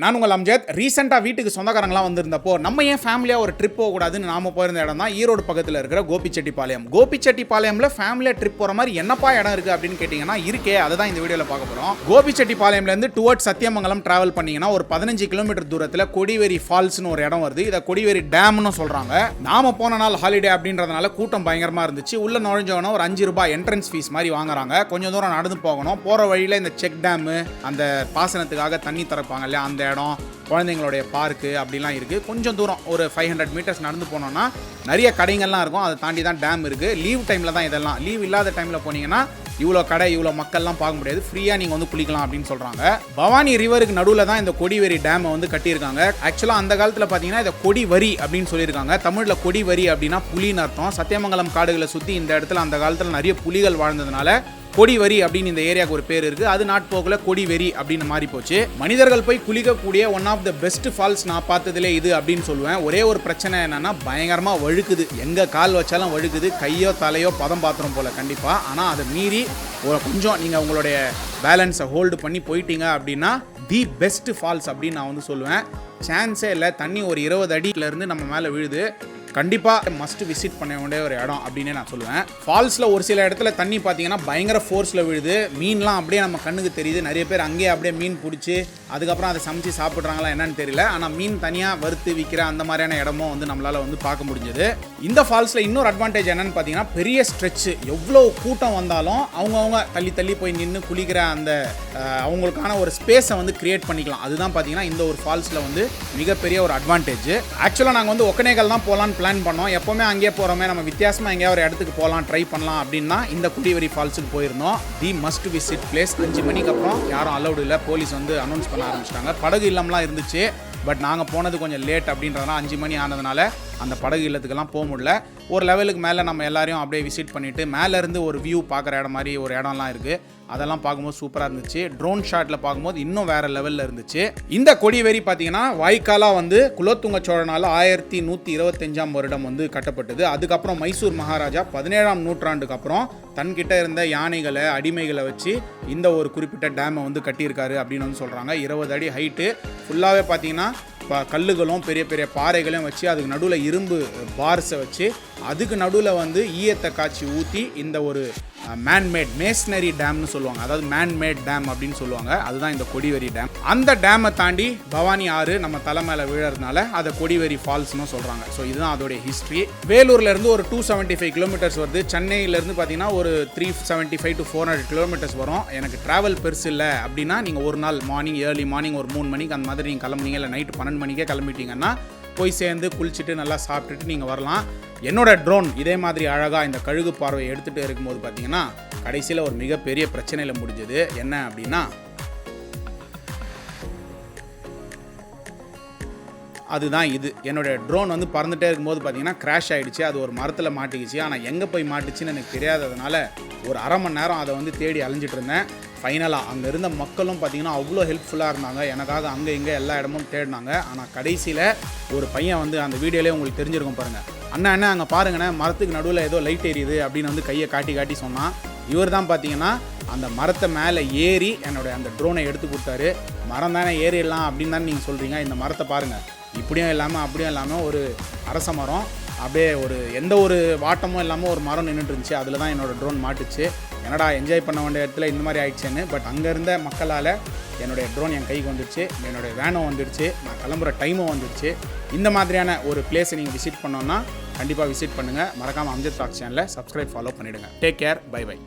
நான் உங்கள் அம்ஜத். ரீசெண்டாக வீட்டுக்கு சொந்தக்காரங்களாம் வந்திருந்தப்போ நம்ம ஏன் ஃபேமிலியாக ஒரு ட்ரிப் போகக்கூடாதுன்னு நாம போயிருந்த இடம் தான் ஈரோடு பக்கத்தில் இருக்கிற கோபிச்செட்டிப்பாளையம். கோபிச்செட்டிப்பாளையம்ல ஃபேமிலியாக ட்ரிப் போகிற மாதிரி என்னப்பா இடம் இருக்குது அப்படின்னு கேட்டிங்கன்னா இருக்கே, அதை தான் இந்த வீடியோவில் பார்க்க போகிறோம். கோபிச்செட்டிப்பாளையம்லேருந்து டுவர்ட்ஸ் சத்தியமங்கலம் ட்ராவல் பண்ணிங்கன்னா ஒரு 15 கிலோமீட்டர் தூரத்தில் கொடிவேரி ஃபால்ஸ்னு ஒரு இடம் வருது. இதை கொடிவேரி டேம்னு சொல்கிறாங்க. நாம போன நாள் ஹாலிடே அப்படின்றதுனால கூட்டம் பயங்கரமாக இருந்துச்சு. உள்ள நுழைஞ்சவன ஒரு 5 ரூபாய் என்ட்ரன்ஸ் ஃபீஸ் மாதிரி வாங்குறாங்க. கொஞ்சம் தூரம் நடந்து போகணும். போகிற வழியில் இந்த செக் டேமு, அந்த பாசனத்துக்காக தண்ணி திறப்பாங்க இல்லையா, அந்த இடம், குழந்தைங்களுடைய பார்க்கு அப்படிலாம் இருக்குது. கொஞ்சம் தூரம் ஒரு 500 மீட்டர்ஸ் நடந்து போனோம்னா நிறைய கடைகள்லாம் இருக்கும். அதை தாண்டி தான் டேம் இருக்குது. லீவ் டைமில் தான் இதெல்லாம். லீவ் இல்லாத டைமில் போனீங்கன்னா இவ்வளோ கடை, இவ்வளோ மக்கள்லாம் பார்க்க முடியாது. ஃப்ரீயாக நீங்கள் வந்து குளிக்கலாம் அப்படின்னு சொல்கிறாங்க. பவானி ரிவருக்கு நடுவில் தான் இந்த கொடிவேரி டேமை வந்து கட்டியிருக்காங்க. ஆக்சுவலாக அந்த காலத்தில் பார்த்தீங்கன்னா இதை கொடிவரி அப்படின்னு சொல்லியிருக்காங்க. தமிழில் கொடிவரி அப்படின்னா புலின்னு அர்த்தம். சத்தியமங்கலம் காடுகளை சுற்றி இந்த இடத்துல அந்த காலத்தில் நிறைய புலிகள் வாழ்ந்ததுனால கொடிவரி அப்படின்னு இந்த ஏரியாவுக்கு ஒரு பேர் இருக்குது. அது நாட்போக்கில் கொடிவெரி அப்படின்னு மாறி போச்சு. மனிதர்கள் போய் குளிக்கக்கூடிய one of the best falls நான் பார்த்ததுலே இது அப்படின்னு சொல்லுவேன். ஒரே ஒரு பிரச்சனை என்னன்னா பயங்கரமாக வழுக்குது. எங்கே கால் வச்சாலும் வழுக்குது. கையோ தலையோ பதம் பாத்திரம் போல் கண்டிப்பாக. ஆனால் அதை மீறி கொஞ்சம் நீங்கள் உங்களுடைய பேலன்ஸை ஹோல்டு பண்ணி போயிட்டீங்க அப்படின்னா தி பெஸ்ட் ஃபால்ஸ் அப்படின்னு நான் வந்து சொல்லுவேன். சான்ஸே இல்லை. தண்ணி ஒரு 20 அடியிலேருந்து நம்ம மேலே விழுது. கண்டிப்பாக மஸ்ட் விசிட் பண்ண வேண்டிய ஒரு இடம் அப்படின்னே நான் சொல்லுவேன். ஃபால்ஸில் ஒரு சில இடத்துல தண்ணி பார்த்தீங்கன்னா பயங்கர ஃபோர்ஸில் விழுது. மீன்லாம் அப்படியே நம்ம கண்ணுக்கு தெரியுது. நிறைய பேர் அங்கேயே அப்படியே மீன் பிடிச்சி அதுக்கப்புறம் அதை சமைச்சு சாப்பிட்றாங்களா என்னன்னு தெரியல. ஆனால் மீன் தனியாக வறுத்து விற்கிற அந்த மாதிரியான இடமும் வந்து நம்மளால் வந்து பார்க்க முடிஞ்சது. இந்த ஃபால்ஸில் இன்னொரு அட்வான்டேஜ் என்னன்னு பார்த்தீங்கன்னா பெரிய ஸ்ட்ரெச்சு. எவ்வளோ கூட்டம் வந்தாலும் அவங்கவுங்க தள்ளி தள்ளி போய் நின்று குளிக்கிற அந்த அவங்களுக்கான ஒரு ஸ்பேஸை வந்து கிரியேட் பண்ணிக்கலாம். அதுதான் பார்த்தீங்கன்னா இந்த ஒரு ஃபால்ஸில் வந்து மிகப்பெரிய ஒரு அட்வான்டேஜ். ஆக்சுவலாக நாங்கள் வந்து ஒகேனக்கல் தான் போகலான்னு பிளான் பண்ணோம். எப்போவுமே அங்கேயே போகிறோமே, நம்ம வித்தியாசமாக எங்கேயா ஒரு இடத்துக்கு போகலாம், ட்ரை பண்ணலாம் அப்படின்னா இந்த கொடிவேரி ஃபால்ஸுக்கு போயிருந்தோம். தி மஸ்ட் விசிட் பிளேஸ். 5 மணிக்கு அப்புறம் யாரும் அலௌடு இல்லை. போலீஸ் வந்து அனௌன்ஸ் பண்ண ஆரம்பிச்சிட்டாங்க. படகு இல்லம்லாம் இருந்துச்சு. பட் நாங்கள் போனது கொஞ்சம் லேட் அப்படின்றதுனால 5 மணி ஆனதுனால அந்த படகு இல்லத்துக்கெல்லாம் போக முடியல. ஒரு லெவலுக்கு மேலே நம்ம எல்லாரையும் அப்படியே விசிட் பண்ணிவிட்டு மேலேருந்து ஒரு வியூ பார்க்குற இடம் மாதிரி ஒரு இடம்லாம் இருக்குது. அதெல்லாம் பார்க்கும்போது சூப்பராக இருந்துச்சு. ட்ரோன் ஷாட்டில் பார்க்கும்போது இன்னும் வேறு லெவலில் இருந்துச்சு. இந்த கொடிவேரி பார்த்தீங்கன்னா வாய்க்காலாக வந்து குலோத்துங்க சோழனால் 1125ஆம் வருடம் வந்து கட்டப்பட்டது. அதுக்கப்புறம் மைசூர் மகாராஜா 17ஆம் நூற்றாண்டுக்கு அப்புறம் தன்கிட்ட இருந்த யானைகளை, அடிமைகளை வச்சு இந்த ஒரு குறிப்பிட்ட டேமை வந்து கட்டியிருக்காரு அப்படின்னு வந்து சொல்கிறாங்க. 20 அடி ஹைட்டு. ஃபுல்லாகவே பார்த்தீங்கன்னா கல்லுகளும் பெரிய பெரிய பாறைகளையும் வச்சு அதுக்கு நடுவில் இரும்பு பார்ஸை வச்சு அதுக்கு நடுவில் வந்து ஈயத்தை காய்ச்சி ஊற்றி இந்த ஒரு மேன்மேட் மேஸ்னரி டேம்னு சொல்லுவாங்க. அதாவது மேன்மேட் டேம் அப்படின்னு சொல்லுவாங்க. அதுதான் இந்த கொடிவேரி டேம். அந்த டேமை தாண்டி பவானி ஆறு நம்ம தலை மேலே விழறதுனால அதை கொடிவேரி ஃபால்ஸ்னு சொல்கிறாங்க. ஸோ இதுதான் அதோடைய ஹிஸ்ட்ரி. வேலூர்லேருந்து ஒரு 275 கிலோமீட்டர்ஸ் வருது. சென்னையிலேருந்து பார்த்தீங்கன்னா ஒரு 375 to 400 கிலோமீட்டர்ஸ் வரும். எனக்கு ட்ராவல் பெருசு இல்லை அப்படின்னா நீங்கள் ஒரு நாள் மார்னிங், ஏர்லி மார்னிங் ஒரு 3 மணிக்கு அந்த மாதிரி நீங்கள் கிளம்புனீங்க, இல்லை நைட்டு 12 மணிக்கே கிளம்பிட்டீங்கன்னா போய் சேர்ந்து குளிச்சுட்டு நல்லா சாப்பிட்டுட்டு நீங்கள் வரலாம். என்னோட ட்ரோன் இதே மாதிரி அழகாக இந்த கழுகு பார்வையை எடுத்துகிட்டு இருக்கும்போது பார்த்தீங்கன்னா கடைசியில் ஒரு மிகப்பெரிய பிரச்சனையில் முடிஞ்சது. என்ன அப்படின்னா அதுதான் இது. என்னோடய ட்ரோன் வந்து பறந்துகிட்டே இருக்கும்போது பார்த்தீங்கன்னா கிராஷ் ஆகிடுச்சு. அது ஒரு மரத்தில் மாட்டிக்கிச்சு. ஆனால் எங்கே போய் மாட்டிச்சுன்னு எனக்கு தெரியாததுனால ஒரு அரை மணி நேரம் அதை வந்து தேடி அலைஞ்சிட்டு இருந்தேன். ஃபைனலாக அங்கே இருந்த மக்களும் பார்த்தீங்கன்னா அவ்வளோ ஹெல்ப்ஃபுல்லாக இருந்தாங்க. எனக்காக அங்கே இங்கே எல்லா இடமும் தேடினாங்க. ஆனால் கடைசியில் ஒரு பையன் வந்து அந்த வீடியோலேயே உங்களுக்கு தெரிஞ்சிருக்கும் பாருங்கள். அண்ணா அங்கே பாருங்கண்ணே, மரத்துக்கு நடுவில் ஏதோ லைட் எரியுது அப்படின்னு வந்து கையை காட்டி காட்டி சொன்னான். இவர் தான் பார்த்தீங்கன்னா அந்த மரத்தை மேலே ஏறி என்னோடய அந்த ட்ரோனை எடுத்து கொடுத்தாரு. மரம் தானே ஏறிடலாம் அப்படின்னு தானே நீங்கள் சொல்கிறீங்க. இந்த மரத்தை பாருங்கள், இப்படியும் இல்லாமல் அப்படியும் இல்லாமல் ஒரு அரச மரம், அப்படியே ஒரு எந்த ஒரு வாட்டமும் இல்லாமல் ஒரு மரம் நின்றுட்டு இருந்துச்சு. அதில் தான் என்னோடய ட்ரோன் மாட்டுச்சு. என்னடா என்ஜாய் பண்ண வேண்டிய இடத்துல இந்த மாதிரி ஆயிடுச்சேன்னு. பட் அங்கே இருந்த மக்களால் என்னுடைய ட்ரோன் என் கைக்கு வந்துடுச்சு. என்னுடைய வேனும் வந்துடுச்சு. நான் கிளம்புற டைமும் வந்துடுச்சு. இந்த மாதிரியான ஒரு பிளேஸை நீங்கள் விசிட் பண்ணோன்னா கண்டிப்பாக விசிட் பண்ணுங்கள். மறக்காமல் அம்ஜத் டாக்ஸ் சேனலை சப்ஸ்கிரைப், ஃபாலோ பண்ணிவிடுங்க. Take care. Bye by.